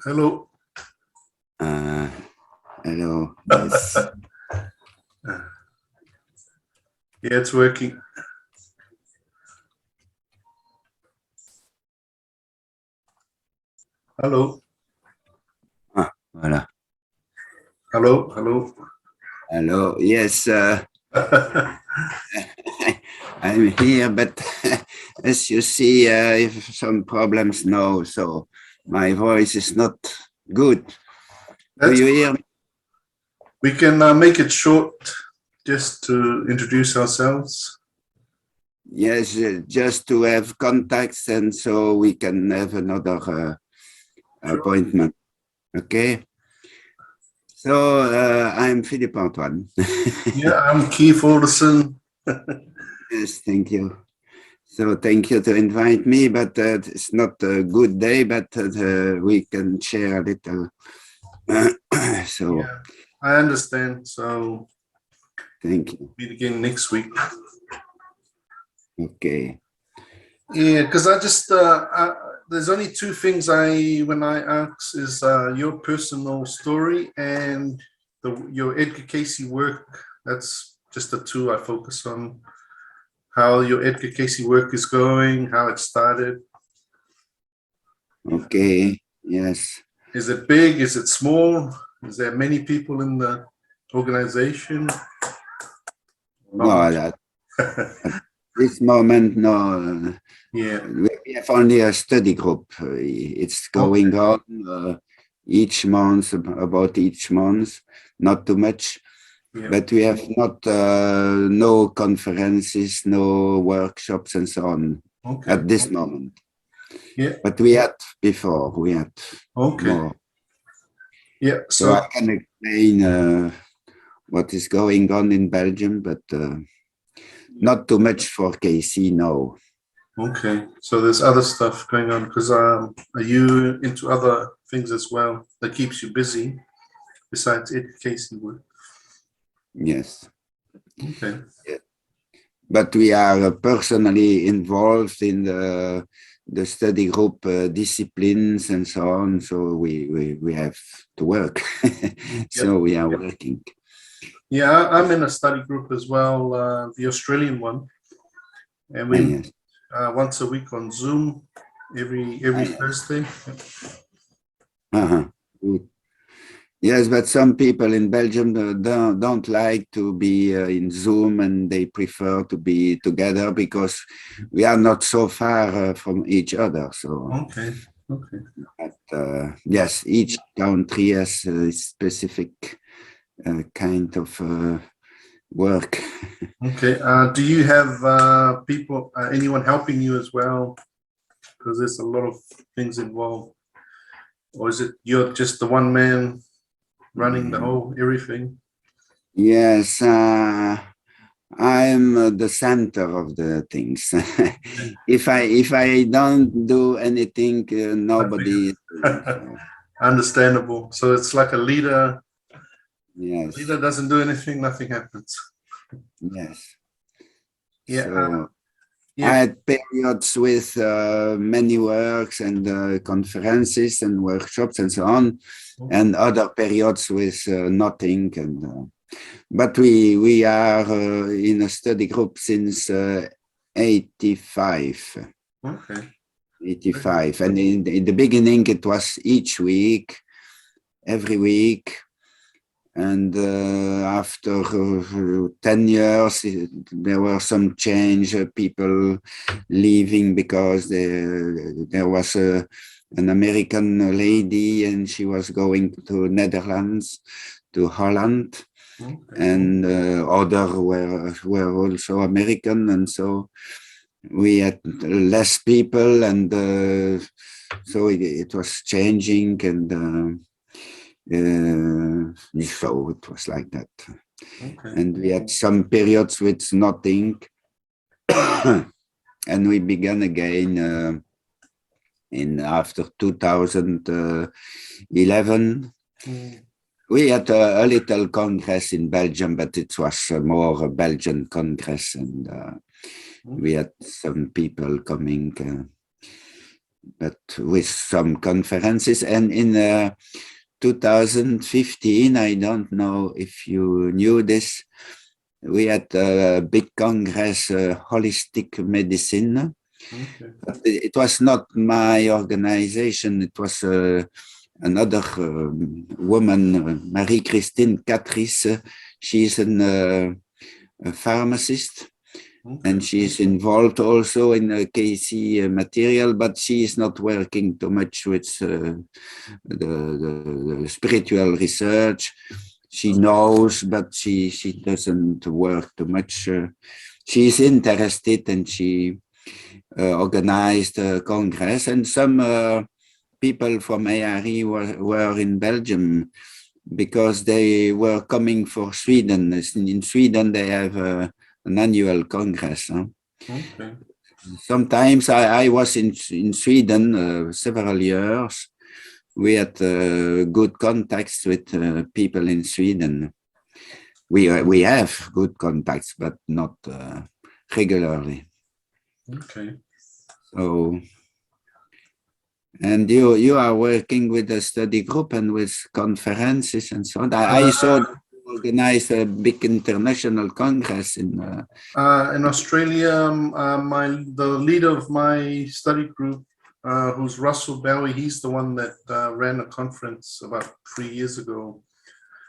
Hello. Uh, Hello. Yes. Yeah, it's working. Hello. Voilà. Hello. Hello. Hello. Yes. I'm here, but as you see, I have some problems now, so my voice is not good. Do you hear me? We can make it short just to introduce ourselves. Yes, just to have contacts, and so we can have another appointment. Okay. So I'm Philippe Antoine. Yeah, I'm Keith Alderson. Yes, thank you. So thank you to invite me, but it's not a good day, but we can share a little. So Yeah, I understand. So thank you. meet again next week. Okay. Yeah, because I just there's only two things when I ask is your personal story and your Edgar Cayce work. That's just the two I focus on. How your Edgar Cayce work is going, how it started. Okay. Yes. Is it big? Is it small? Is there many people in the organization? Not No, much. at this moment, no. Yeah. We have only a study group. It's going on each month, about each month, not too much. Yeah. But we have not no conferences, no workshops, and so on at this moment. Yeah. But we had before. We had more. Yeah. So I can explain what is going on in Belgium, but not too much for KC now. Okay. So there's other stuff going on because are you into other things as well that keeps you busy besides education work? Yes. Okay. Yeah. But we are personally involved in the study group disciplines and so on. So we have to work. So we are working. Yeah, I'm in a study group as well, the Australian one, and we meet once a week on Zoom every Thursday. Yes, but some people in Belgium don't like to be in Zoom, and they prefer to be together because we are not so far from each other. So, okay. But, yes, each country has a specific kind of work. Okay. Do you have people, anyone helping you as well? Because there's a lot of things involved. Or is it you're just the one man running the whole everything? Yes, I'm the center of the things. If I don't do anything, nobody. So. Understandable. So it's like a leader. Yes. Leader doesn't do anything, nothing happens. Yes. Yeah. So I had periods with many works and conferences and workshops and so on, and other periods with nothing. And but we are in a study group since 85. Okay. 85, and in the beginning it was each week, every week. And after 10 years, there were some change, people leaving because there was an American lady and she was going to Netherlands, to Holland, and others were also American. And so we had less people, and so it was changing, and so it was like that. And we had some periods with nothing, and we began again in after 2011. We had a little congress in Belgium, but it was more a Belgian congress, and we had some people coming. but with some conferences. And in 2015, I don't know if you knew this, we had a big congress, holistic medicine. Okay. It was not my organization, it was another woman, Marie-Christine Catrice. She's a pharmacist, Okay. and she's involved also in Cayce material, but she is not working too much with the spiritual research. She knows, but she doesn't work too much. She is interested, and she organized a congress, and some people from ARE were in Belgium because they were coming for Sweden. In Sweden, they have an annual congress. Huh? Okay. Sometimes I was in Sweden several years. We had good contacts with people in Sweden. We have good contacts, but not regularly. Okay. So, and you are working with a study group and with conferences and so on. I saw that you organized a big international congress in Australia, the leader of my study group, who's Russell Bowie, he's the one that ran a conference about 3 years ago.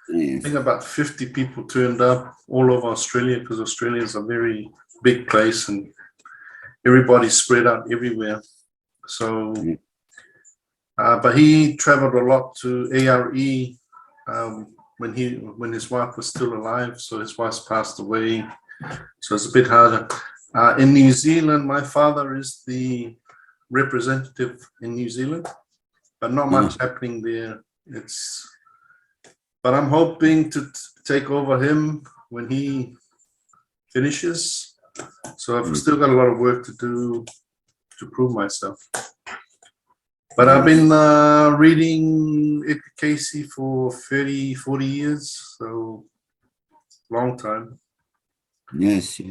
I think about 50 people turned up all over Australia, because Australia is a very big place and everybody's spread out everywhere. So, but he traveled a lot to ARE when his wife was still alive. So his wife's passed away. So it's a bit harder. In New Zealand, my father is the representative in New Zealand, but not much happening there. But I'm hoping to take over him when he finishes. So I've still got a lot of work to do to prove myself. But I've been reading Edgar Cayce for 30, 40 years, so long time. Yes.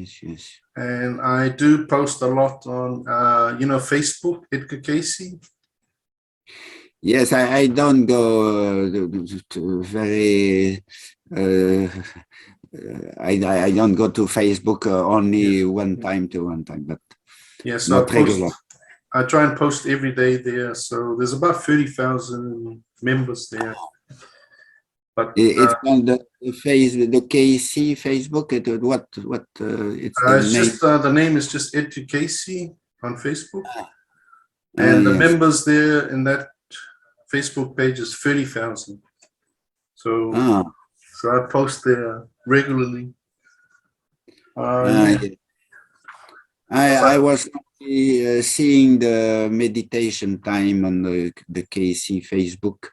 And I do post a lot on, Facebook, Edgar Cayce. Yes, I don't go to very. I don't go to Facebook only one time, but yes, not regular. I try and post every day there. So there's about 30,000 members there. But It's on the KC Facebook. What it's the it's name? just the name is just Edgar Cayce on Facebook, and the Yes. members there in that Facebook page is 30,000. So so I post there regularly. Yes. I was seeing the meditation time on the KC Facebook,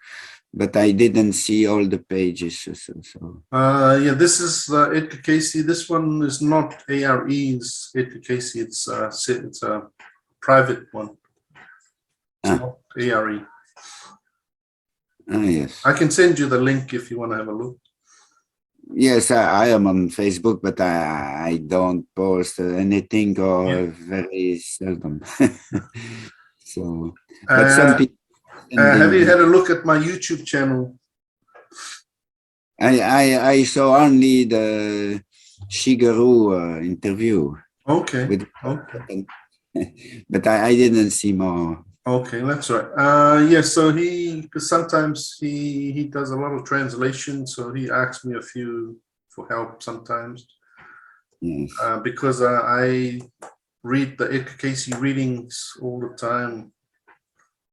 but I didn't see all the pages. So. Yeah, this is Edgar Cayce. This one is not ARE's Edgar Cayce. It's a private one. It's not ARE. Yes. I can send you the link if you want to have a look. Yes, I am on Facebook, but I don't post anything or very seldom. So, but some people. Have you had a look at my YouTube channel? I saw only the Shigeru interview. Okay. But I didn't see more. Okay, that's right. Yeah, so because sometimes he does a lot of translation, so he asks me for help sometimes. Yes. Because I read the Edgar Cayce readings all the time.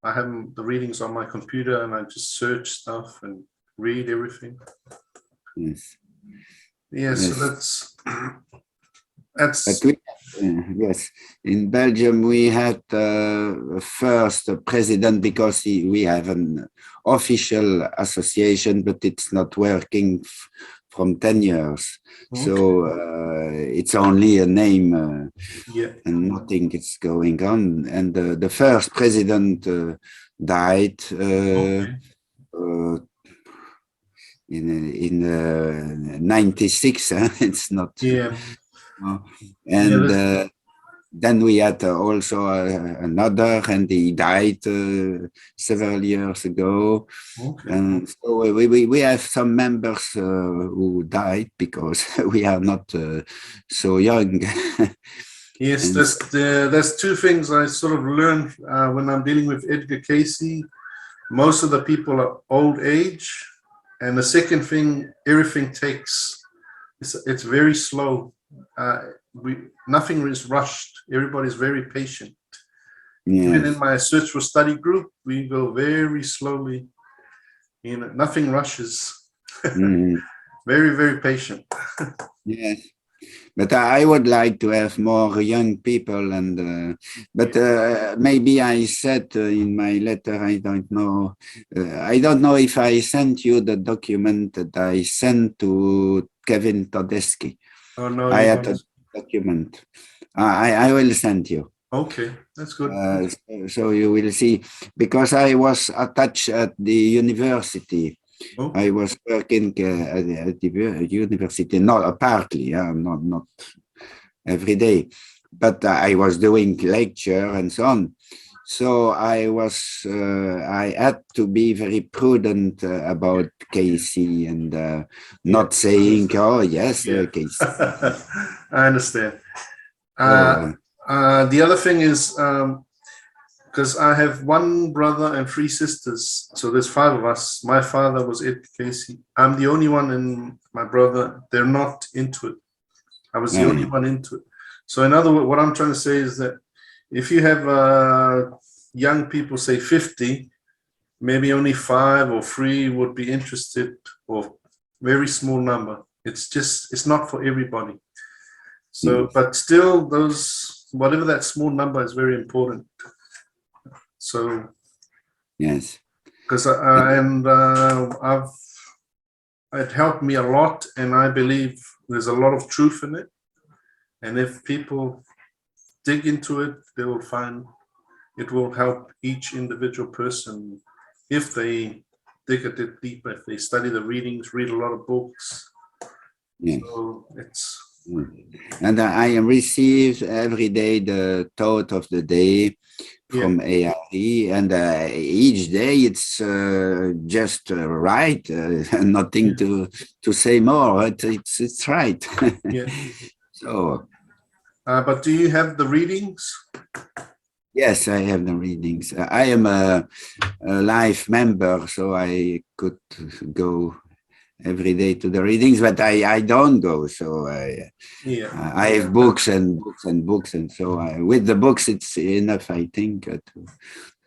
I have the readings on my computer, and I just search stuff and read everything. Yes. Yeah, so that's. But yes, in Belgium we had first president, because we have an official association, but it's not working from 10 years. Okay. So it's only a name and nothing is going on. And the first president died in 96. It's not. Yeah. And then we had also another, and he died several years ago. Okay. And so we have some members who died because we are not so young. Yes, And there's two things I sort of learned when I'm dealing with Edgar Cayce. Most of the people are old age, and the second thing, everything takes. It's very slow. Nothing is rushed. Everybody's very patient. Even in yes. my search for study group, we go very slowly. You know, nothing rushes. Mhm. Very, very patient. Yes. But I would like to have more young people, and but maybe I said in my letter, I don't know. I don't know if I sent you the document that I sent to Kevin Todeschi. Oh no, I you had don't. a document. I will send you. Okay, that's good. So you will see, because I was attached at the university. Okay. I was working at the university, not partly, not every day, but I was doing lecture and so on. So I had to be very prudent about Casey and Yeah. not saying, oh yes, Yeah. Casey. I understand. So The other thing is, because I have one brother and three sisters, so there's five of us. My father was Edgar Cayce. I'm the only one in my brother. They're not into it. I was the only one into it. So in other words, what I'm trying to say is that if you have young people, say 50, maybe only 5 or 3 would be interested, or very small number. It's not for everybody. So, but still, whatever that small number is very important. So, yes, because it helped me a lot, and I believe there's a lot of truth in it. And if people dig into it, they will find it will help each individual person if they dig a bit deeper, if they study the readings, read a lot of books. yes. So it's. And I receive every day the thought of the day from ARE, and each day it's just right, nothing to say more. It's right. Yeah. So But do you have the readings? yes, I have the readings. I am a live member, so I could go every day to the readings, but I don't go. So I have books and books and books, and so with the books it's enough, I think, to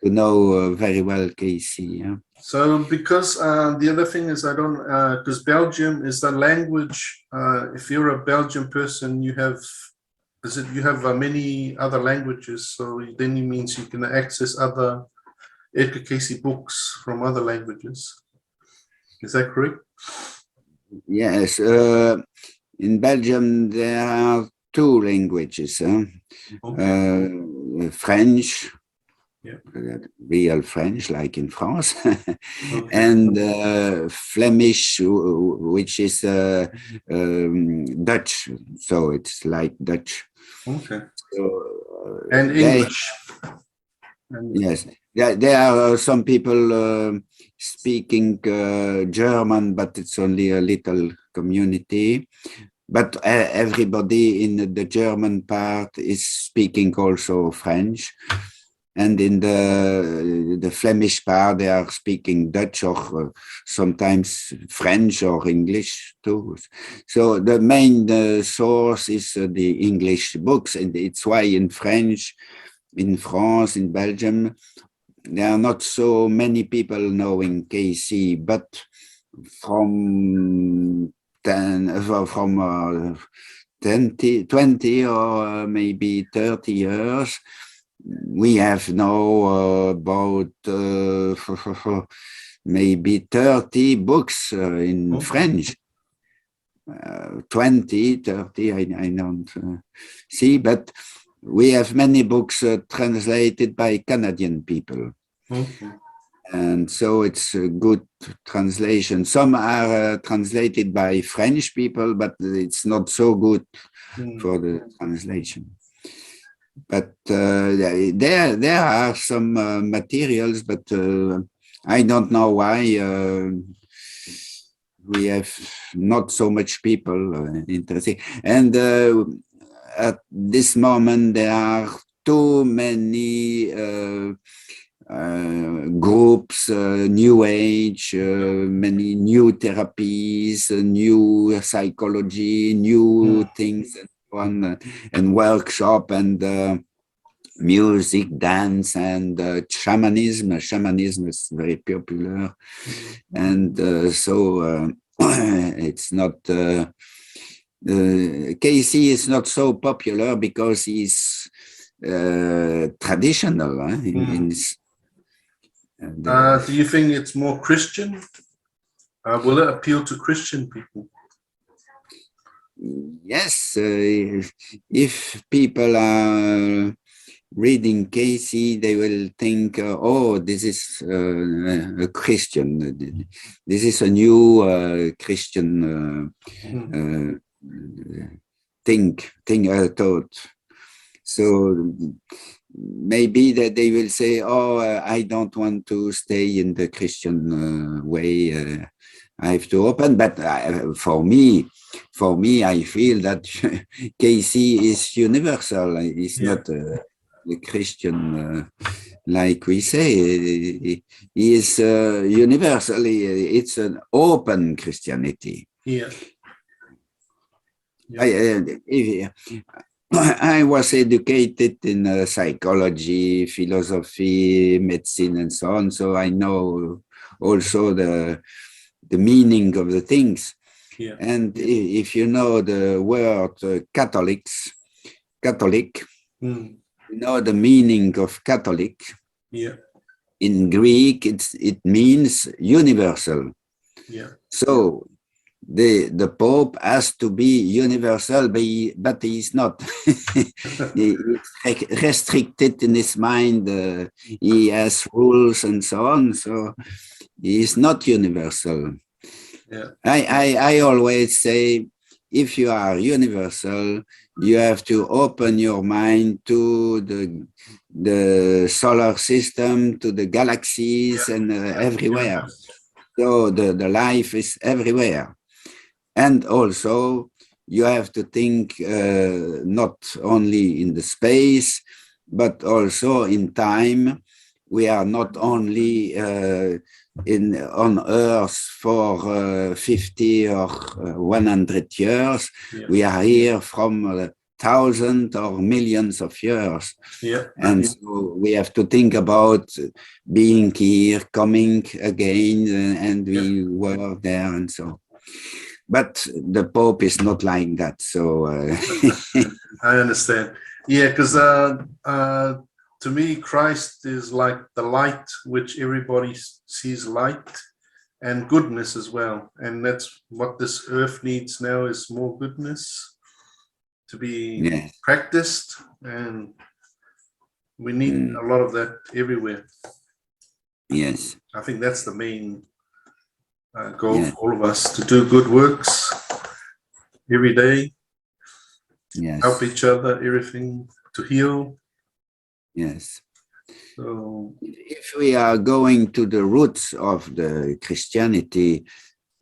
know very well Casey. Yeah. So because the other thing is I don't, because Belgium is the language. If you're a Belgian person, you have many other languages. So then it means you can access other Edgar Cayce books from other languages. Is that correct? Yes. In Belgium there are two languages. Okay. French. Yeah. Real French, like in France, Okay. and Flemish, which is Dutch. So it's like Dutch. Okay. So, And English. yes, there are some people speaking German, but it's only a little community. But everybody in the German part is speaking also French. And in the Flemish part, they are speaking Dutch or sometimes French or English too. So the main source is the English books, and it's why in French, in France, in Belgium, there are not so many people knowing Cayce, but from 20 or maybe 30 years, we have now about maybe 30 books in French. 20, 30, I don't see, but we have many books translated by Canadian people. Okay. And so it's a good translation. Some are translated by French people, but it's not so good for the translation. but there are some materials, but I don't know why we have not so much people interested. And at this moment, there are too many groups, new age, many new therapies, new psychology, new things, and so on, and workshop, and music, dance, and shamanism. Shamanism is very popular, and so it's not. Casey is not so popular because he's traditional. Do you think it's more Christian? Will it appeal to Christian people? Yes, if people are reading Casey, they will think, oh, this is a Christian. This is a new Christian thought. So maybe that they will say, oh, I don't want to stay in the Christian way. I have to open. But for me, I feel that Casey is universal. It's not a Christian, like we say. He is universally. It's an open Christianity. Yeah. I was educated in psychology, philosophy, medicine, and so on. So I know also the meaning of the things. Yeah. And if you know the word Catholic, you know the meaning of Catholic. Yeah. In Greek, it means universal. Yeah. So the Pope has to be universal, but he is not. He's restricted in his mind. He has rules and so on. So he is not universal. Yeah. I always say, if you are universal, you have to open your mind to the solar system, to the galaxies, and everywhere. So the life is everywhere. And also, you have to think not only in the space, but also in time. We are not only on Earth for 50 or 100 years. Yeah. We are here from thousands or millions of years. Yeah. And so we have to think about being here, coming again, and we were there, and so. But the Pope is not like that, so. I understand. Yeah, because to me, Christ is like the light, which everybody sees light and goodness as well. And that's what this earth needs now, is more goodness to be practiced. And we need a lot of that everywhere. Yes. I think that's the main goal for all of us, to do good works every day. Yes. Help each other, everything, to heal. Yes. So if we are going to the roots of the Christianity,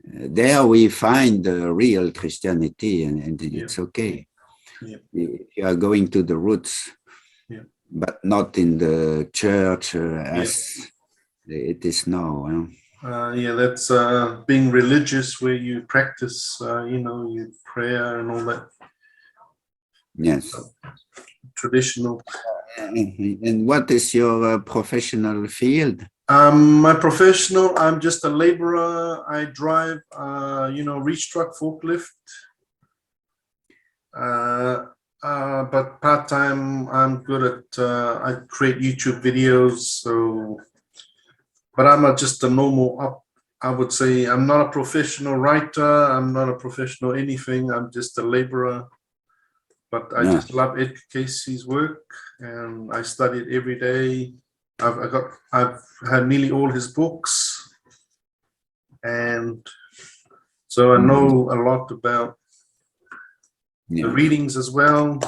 there we find the real Christianity, and it's okay. Yeah. If you are going to the roots, but not in the church as it is now. That's being religious, where you practice, your prayer and all that. Yes. Traditional. And what is your professional field? My professional, I'm just a laborer. I drive, reach truck, forklift. But part-time, I'm good at, I create YouTube videos. So, but I'm just a normal, I would say I'm not a professional writer. I'm not a professional anything. I'm just a laborer. But I just love Edgar Cayce's work, and I study it every day. I've had nearly all his books, and so I know a lot about the readings as well.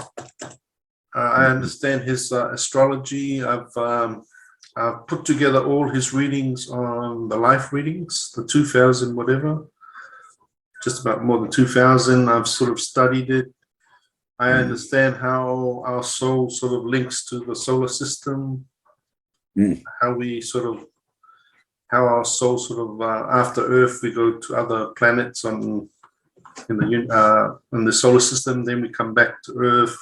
I understand his astrology. I've put together all his readings on the life readings, the 2000 whatever, just about more than 2000. I've sort of studied it. I understand how our soul sort of links to the solar system, how our soul sort of after Earth we go to other planets in the solar system, then we come back to Earth.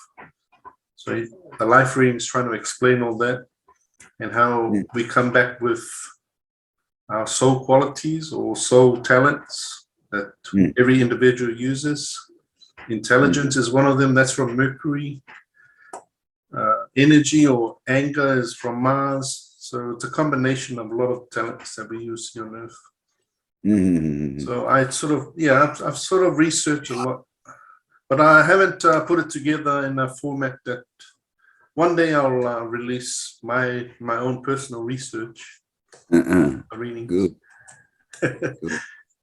So the life reading is trying to explain all that and how we come back with our soul qualities or soul talents that every individual uses. Intelligence is one of them. That's from Mercury. Energy or anger is from Mars. So it's a combination of a lot of talents that we use here on Earth. So I sort of, I've sort of researched a lot, but I haven't put it together in a format that one day I'll release my own personal research. Readings. Good.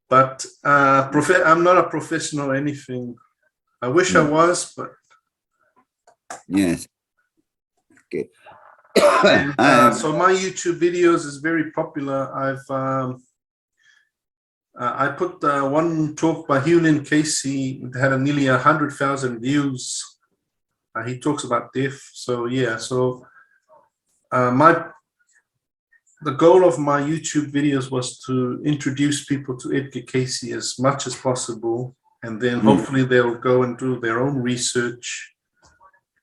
But I'm not a professional or anything. I wish I was, but yes. Okay. And, so my YouTube videos is very popular. I put one talk by Edgar Cayce. It had nearly 100,000 views. He talks about death. So yeah. So the goal of my YouTube videos was to introduce people to Edgar Cayce as much as possible, and then hopefully they'll go and do their own research.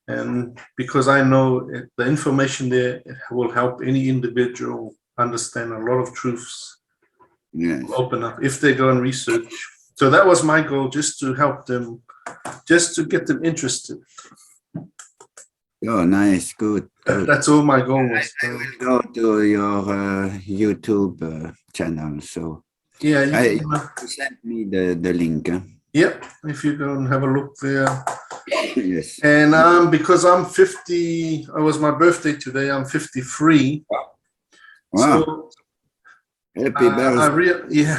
And because I know the information there will help any individual understand a lot of truths. Yes. Open up if they go and research. So that was my goal, just to help them, just to get them interested. Oh, nice, good. That's all my goal was. I will go to your YouTube channel. So yeah, you send me the link. Yep, if you go and have a look there. Yes. And because I'm 50, it was my birthday today. I'm 53. Wow. So Happy birthday.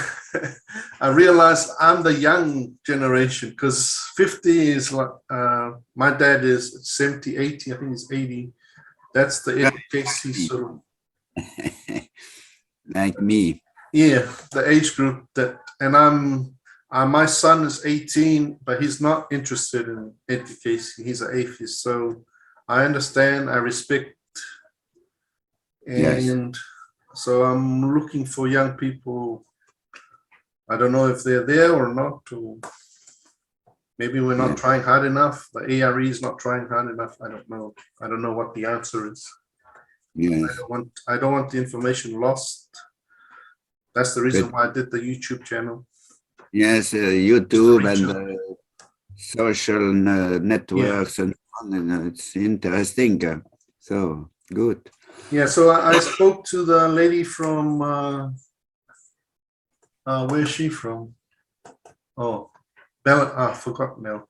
I realized I'm the young generation, because 50 is like my dad is 70, 80. I think he's 80. That's the education sort of like me. Yeah, the age group that, and my son is 18, but he's not interested in education. He's an atheist. So I understand, I respect, and so I'm looking for young people. I don't know if they're there or not, or maybe we're not trying hard enough. The ARE is not trying hard enough. I don't know. I don't know what the answer is. Yes. I don't want the information lost. That's the reason why I did the YouTube channel. Yes, YouTube and social networks and it's interesting. So good. Yeah, so I spoke to the lady from where's she from? Oh, Bella, I forgot now.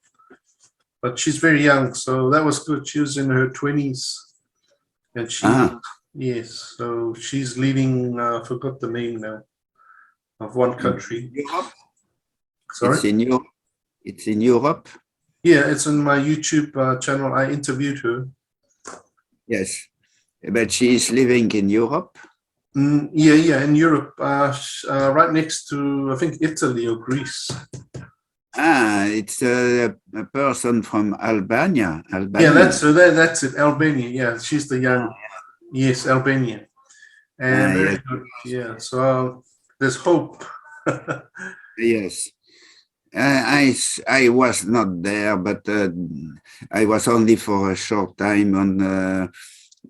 But she's very young, so that was good. She was in her 20s, and she, yes, so she's leading. Forgot the name now of one country. Europe? Sorry, it's in Europe. Yeah, it's on my YouTube channel. I interviewed her. Yes, but she's living in Europe. Yeah, in Europe, right next to, I think, Italy or Greece. It's a person from Albania. Yeah, that's it. Albania. Yeah, she's the young. Yes, Albania. And very good. Yeah, so there's hope. Yes. I was not there, but I was only for a short time on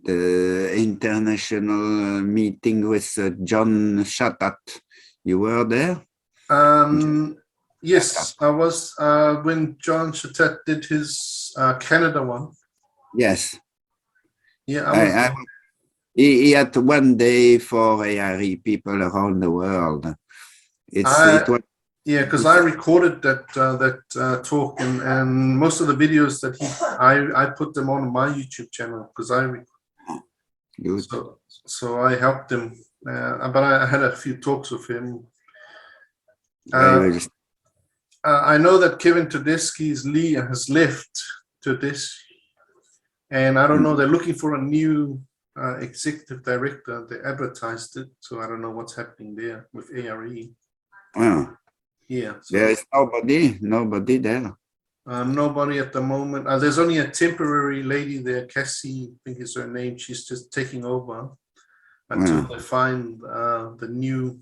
the international meeting with John Shatat. You were there? Yes, I was when John Shatat did his Canada one. Yes. Yeah, he had one day for ARE people around the world. It was. Yeah, because I recorded that talk, and most of the videos that I put them on my YouTube channel, because so I helped him, but I had a few talks with him. I know that Kevin Tedeschi has left Tedeschi, And I don't know, they're looking for a new executive director. They advertised it, so I don't know what's happening there with ARE. Oh, Yeah, so there is nobody there. nobody at the moment. There's only a temporary lady there, Cassie, I think is her name. She's just taking over until they find the new.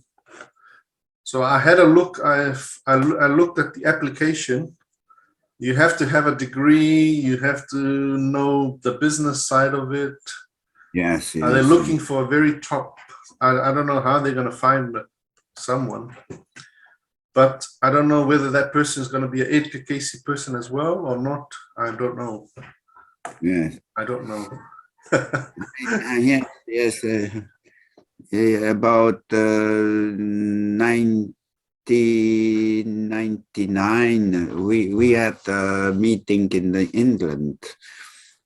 So I had a look. I looked at the application. You have to have a degree. You have to know the business side of it. Yes, yes. They're looking for a very top. I don't know how they're going to find someone, but I don't know whether that person is going to be an Edgar Cayce person as well or not. I don't know. Yes. I don't know. Yes, yes. About 1999, we had a meeting in England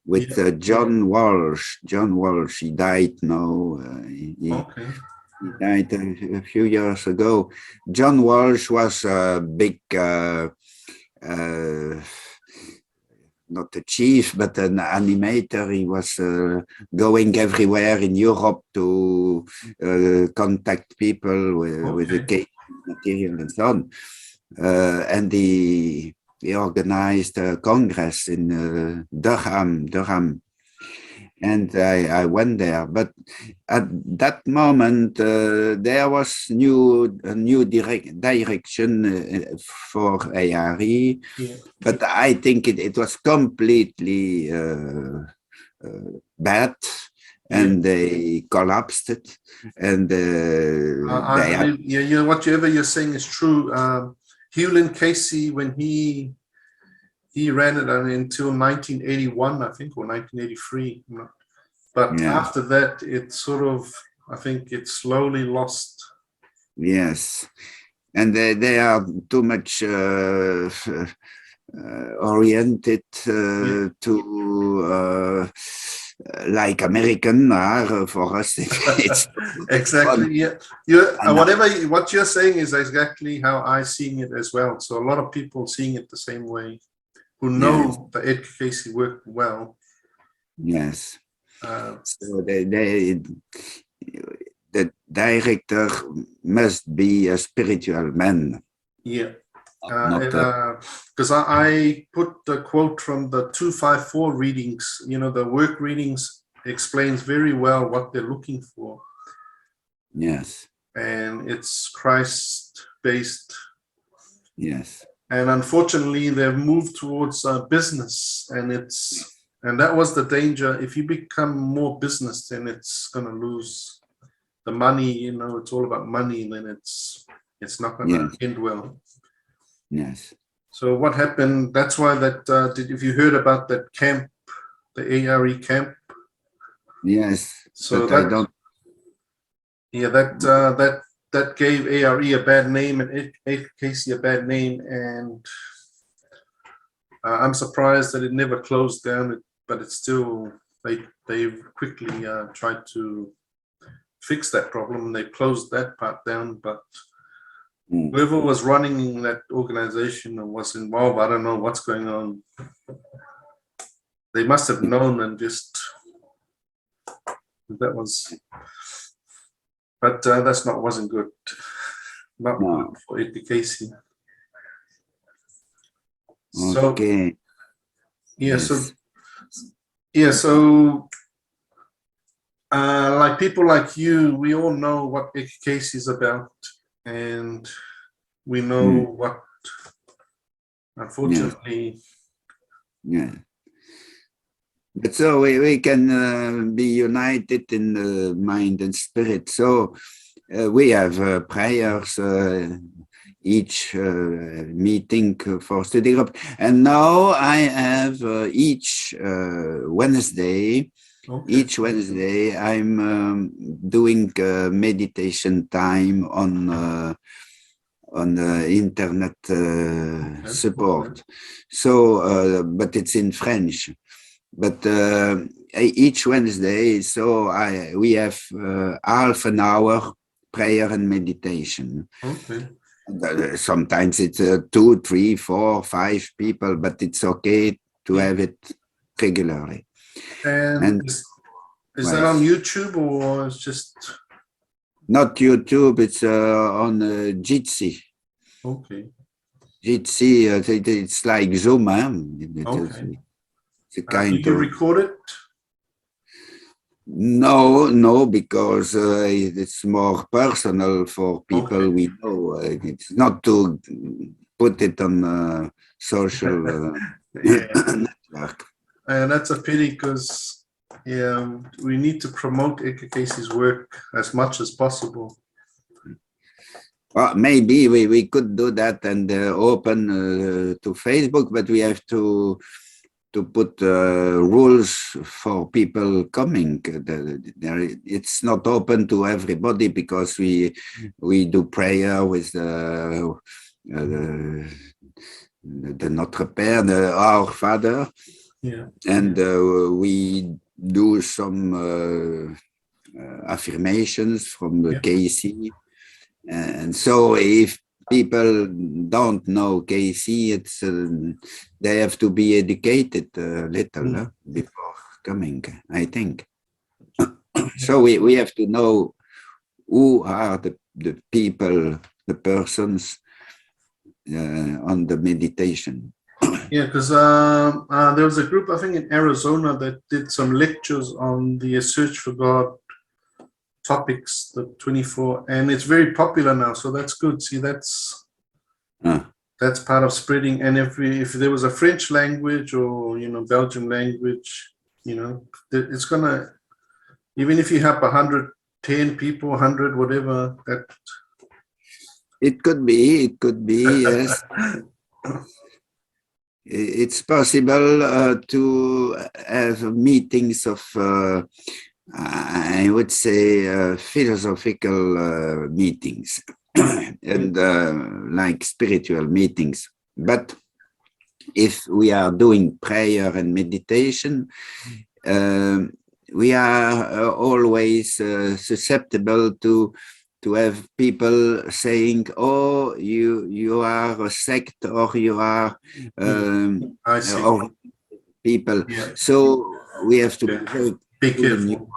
with John Walsh. John Walsh, he died now. Okay. He died a few years ago. John Walsh was a big, not a chief, but an animator. He was going everywhere in Europe to contact people with the cake material and so on. And he organized a congress in Durham. And I went there, but at that moment there was a new direction for ARE, but I think it was completely bad, and they collapsed it. And I believe, whatever you're saying is true. Hewlin Casey, when he ran it until 1981, I think, or 1983. But after that, it sort of, I think it slowly lost. Yes. And they are too much oriented to like American are for us. It's exactly. Yeah. What you're saying is exactly how I seeing it as well. So a lot of people seeing it the same way, who know the Edgar Cayce work well. Yes. So the director must be a spiritual man. Yeah. Because I put the quote from the 254 readings, the work readings explains very well what they're looking for. Yes. And it's Christ-based. Yes. And unfortunately, they've moved towards business, and that was the danger. If you become more business, then it's going to lose the money. It's all about money. Then it's not going to end well. Yes. So what happened? That's why if you heard about that camp, the ARE camp? Yes. So but I don't. Yeah, that gave ARE a bad name and Edgar Cayce a bad name, and I'm surprised that it never closed down. But it's still they quickly tried to fix that problem. They closed that part down, but whoever was running that organization and was involved, I don't know what's going on. They must have known and just that was. But wasn't good. Not good for Edgar Cayce. Okay. So like people like you, we all know what Edgar Cayce is about, and we know what, unfortunately. But so we can be united in the mind and spirit. So we have prayers each meeting for study group. And now I have each Wednesday. Each Wednesday I'm doing meditation time on internet support. So, but it's in French. But each Wednesday, so we have half an hour prayer and meditation. Okay. Sometimes it's 2, 3, 4, 5 people, but it's okay to have it regularly. And And is that on YouTube or it's just not YouTube, it's on Jitsi. okay? Jitsi, it's like Zoom, huh? Okay. It's a Do kind you of record it? no, because it's more personal for people Okay. we know. It's not to put it on social Yeah, network. and that's a pity because yeah, we need to promote Edgar Cayce's work as much as possible. Well, maybe we could do that and open to Facebook, but we have to put rules for people coming. It's not open to everybody because we do prayer with the Notre Père, Our Father, Yeah, and we do some affirmations from the yeah, Cayce. And so if people don't know Cayce, it's they have to be educated a little before coming, I think. So we have to know who are the people, the persons on the meditation. yeah. Because there was a group I think in Arizona that did some lectures on the search for God topics, the 24, and it's very popular now. So that's good. See, that's part of spreading. And if there was a French language or Belgian language, it's gonna, even if you have 110 people, 100, whatever, that it could be, yes. It's possible to have meetings of I would say philosophical meetings and like spiritual meetings. But if we are doing prayer and meditation, we are always susceptible to have people saying, "Oh, you are a sect, or you are I see. or people." Yeah. So we have to Be careful.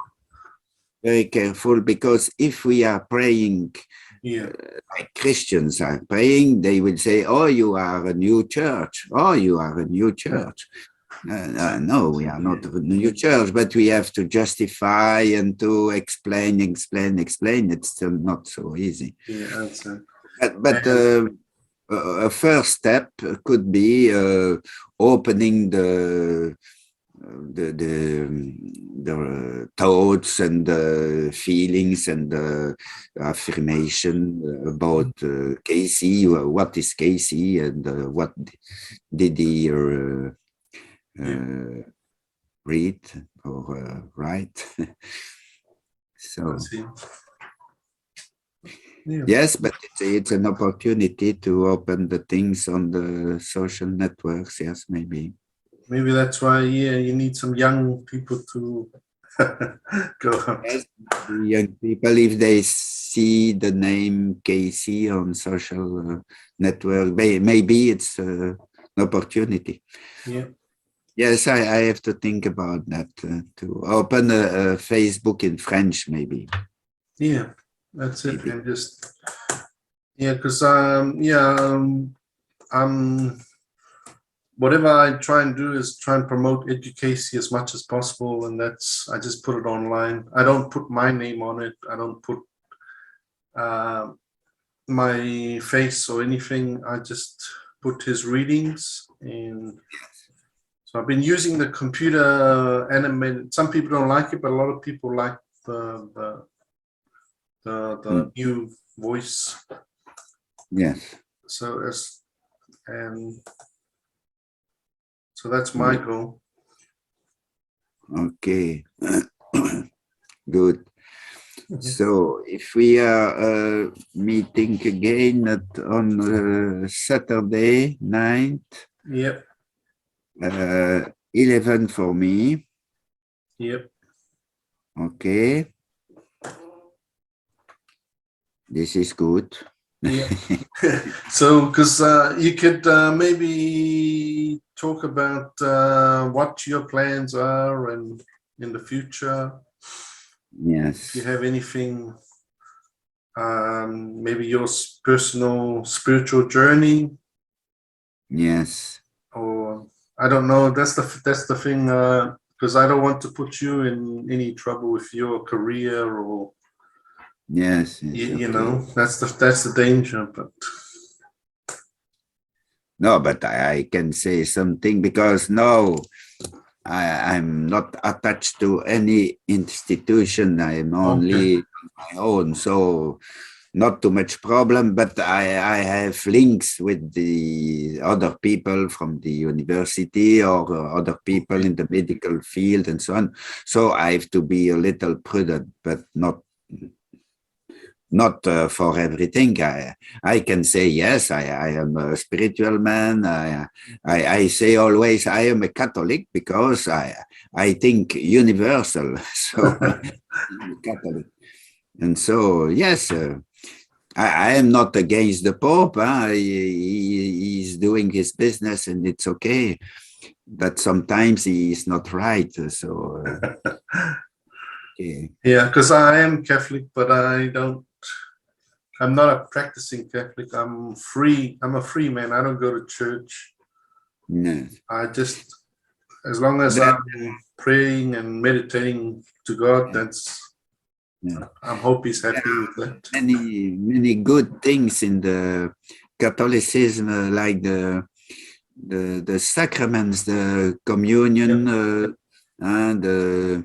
very careful, because if we are praying like Christians are praying, they will say, "Oh, you are a new church. Oh, you are a new church." No, we are not a new church, but we have to justify and to explain. It's still not so easy. Yeah, that's it. But a first step could be opening the thoughts and the feelings and the affirmation about Cayce. What is Cayce, and what did he read or write? So yes, but it's an opportunity to open the things on the social networks. Yes, maybe that's why you need some young people to go out. yes, young people, if they see the name Cayce on social network, maybe it's an opportunity. Yeah. Yes, I have to think about that, to open a Facebook in French, maybe. Yeah, that's it. Maybe. And just because whatever I try and do is try and promote Edgar Cayce as much as possible, and I just put it online. I don't put my name on it. I don't put my face or anything. I just put his readings, and so I've been using the computer animated. Some people don't like it, but a lot of people like the new voice. Yes. So that's my goal. Okay. Good. So if we are meeting again on Saturday night, Yep. 11 for me. Yep. Okay. This is good. Yeah. So, because you could maybe talk about what your plans are and in the future. Yes. If you have anything, maybe your personal spiritual journey. Yes. Or I don't know. That's the thing. Because I don't want to put you in any trouble with your career or. Yes. Yes. You Okay. know, that's the danger. But No, but I can say something because no, I'm not attached to any institution. I'm okay, only on my own, so not too much problem. But I have links with the other people from the university or other people in the medical field and so on. So I have to be a little prudent, but not for everything. I can say yes, I am a spiritual man. I say always I am a Catholic because I think universal. So I'm a Catholic, and so yes, I am not against the Pope. He's doing his business, and it's okay. But sometimes he is not right. So okay. yeah, because I am Catholic, but I don't. I'm not a practicing Catholic. I'm free. I'm a free man. I don't go to church. No. I just, as long as That, I'm praying and meditating to God, that's. yeah. I hope He's happy with that. Many good things in the Catholicism, like the sacraments, the communion, and the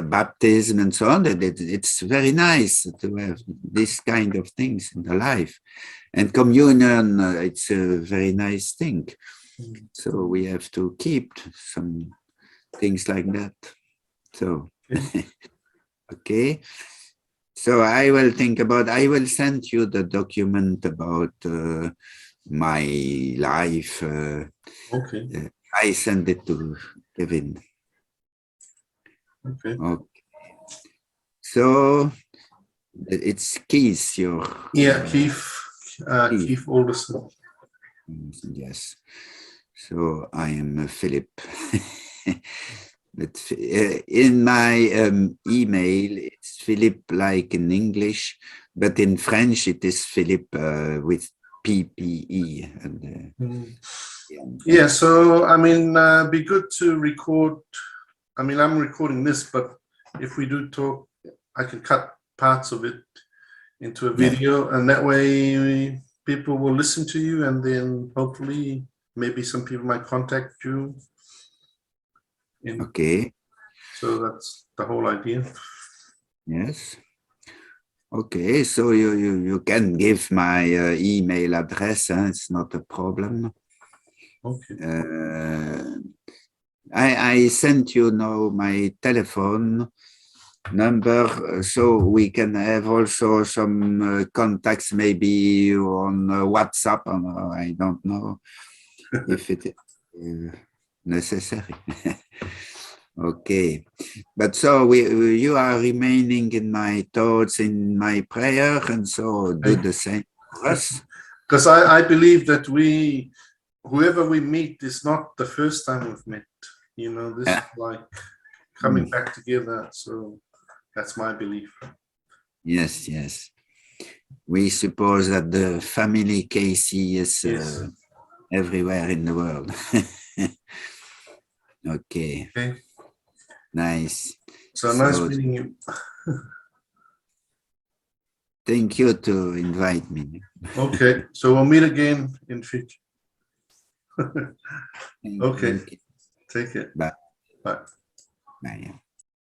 baptism and so on. It's very nice to have this kind of things in the life. And communion, it's a very nice thing. So we have to keep some things like that. So, okay. So I will think about, I will send you the document about my life. Okay. I send it to Kevin. Okay. Okay. So it's Keith, your Yeah, Keith. Keith. Keith Alderson. Yes. So I am Philip. But in my email, it's Philip like in English, but in French it is Philippe with PPE. And, Yeah, so I mean, be good to record. I mean, I'm recording this, but if we do talk, I can cut parts of it into a video, and that way people will listen to you, and then hopefully maybe some people might contact you. Okay. So that's the whole idea. Yes. Okay, so you can give my email address. It's not a problem. Okay. I sent you now my telephone number, so we can have also some contacts, maybe on WhatsApp. I don't know if it is necessary. Okay, but so you are remaining in my thoughts, in my prayer, and so do the same for us. Because I believe that whoever we meet is not the first time we've met. You know, this is like coming back together. So that's my belief. Yes, yes. We suppose that the family Cayce is everywhere in the world. Okay. Nice. So nice meeting you. Thank you to invite me. Okay, so we'll meet again in future. Okay, take it. Bye. Bye. Bye.